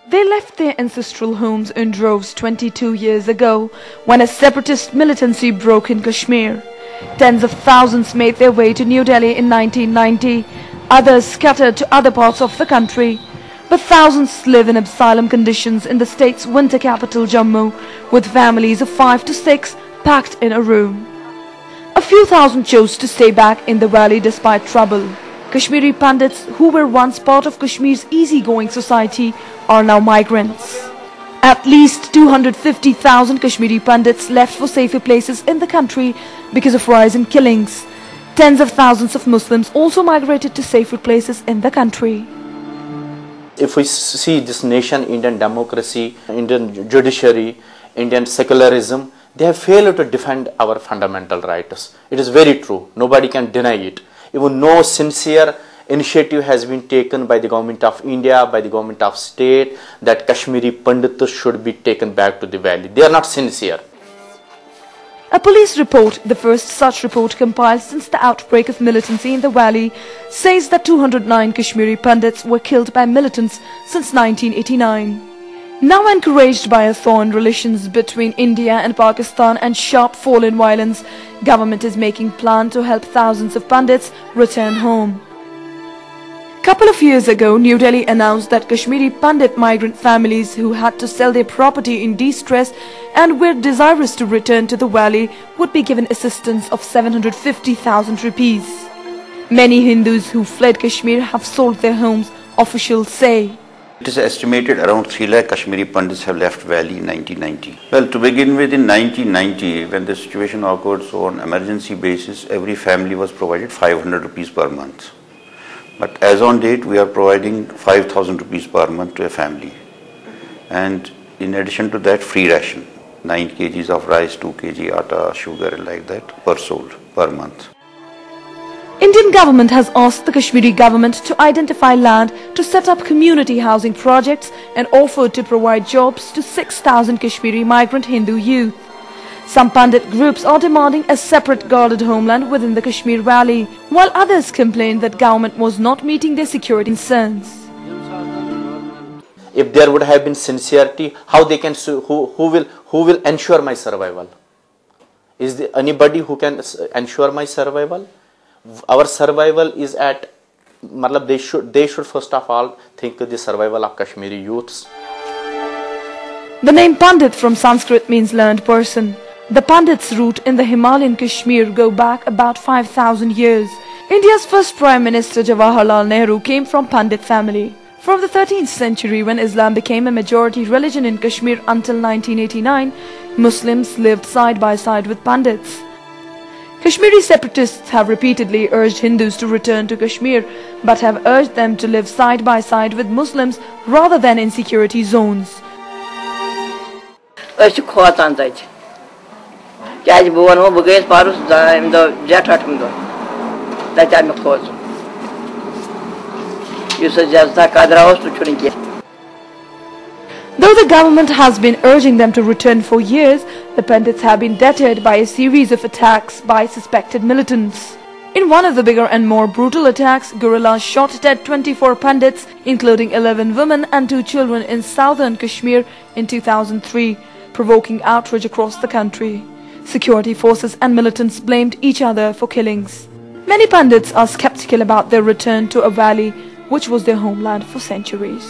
They left their ancestral homes in droves 22 years ago when a separatist militancy broke in Kashmir. Tens of thousands made their way to New Delhi in 1990. Others scattered to other parts of the country. But thousands live in asylum conditions in the state's winter capital Jammu, with families of 5 to 6 packed in a room. A few thousand chose to stay back in the valley despite trouble. Kashmiri Pandits, who were once part of Kashmir's easygoing society, are now migrants. At least 250,000 Kashmiri Pandits left for safer places in the country because of rise in killings. Tens of thousands of Muslims also migrated to safer places in the country. If we see this nation, Indian democracy, Indian judiciary, Indian secularism, they have failed to defend our fundamental rights. It is very true. Nobody can deny it. Even no sincere initiative has been taken by the government of India, by the government of state, that Kashmiri Pandits should be taken back to the valley. They are not sincere. A police report, the first such report compiled since the outbreak of militancy in the valley, says that 209 Kashmiri Pandits were killed by militants since 1989. Now encouraged by a thaw in relations between India and Pakistan and sharp fall in violence, government is making plan to help thousands of Pandits return home. Couple of years ago, New Delhi announced that Kashmiri Pandit migrant families who had to sell their property in distress and were desirous to return to the valley would be given assistance of 750,000 rupees. Many Hindus who fled Kashmir have sold their homes, officials say. It is estimated around 3 lakh Kashmiri Pandits have left valley in 1990. Well, to begin with, in 1990, when the situation occurred, so on emergency basis, every family was provided 500 rupees per month. But as on date, we are providing 5,000 rupees per month to a family. And in addition to that, free ration, 9 kgs of rice, 2 kg atta, sugar, like that, per soul, per month. Indian government has asked the Kashmiri government to identify land to set up community housing projects and offered to provide jobs to 6,000 Kashmiri migrant Hindu youth. Some Pandit groups are demanding a separate guarded homeland within the Kashmir Valley, while others complain that government was not meeting their security concerns. If there would have been sincerity, how they can who will ensure my survival? Is there anybody who can ensure my survival? Our survival is at, they should first of all think of the survival of Kashmiri youths. The name Pandit from Sanskrit means learned person. The Pandits' root in the Himalayan Kashmir go back about 5,000 years. India's first Prime Minister Jawaharlal Nehru came from Pandit family. From the 13th century, when Islam became a majority religion in Kashmir until 1989, Muslims lived side by side with Pandits. Kashmiri separatists have repeatedly urged Hindus to return to Kashmir, but have urged them to live side by side with Muslims rather than in security zones. Though the government has been urging them to return for years, the Pandits have been deterred by a series of attacks by suspected militants. In one of the bigger and more brutal attacks, guerrillas shot dead 24 Pandits, including 11 women and 2 children in southern Kashmir in 2003, provoking outrage across the country. Security forces and militants blamed each other for killings. Many Pandits are skeptical about their return to a valley which was their homeland for centuries.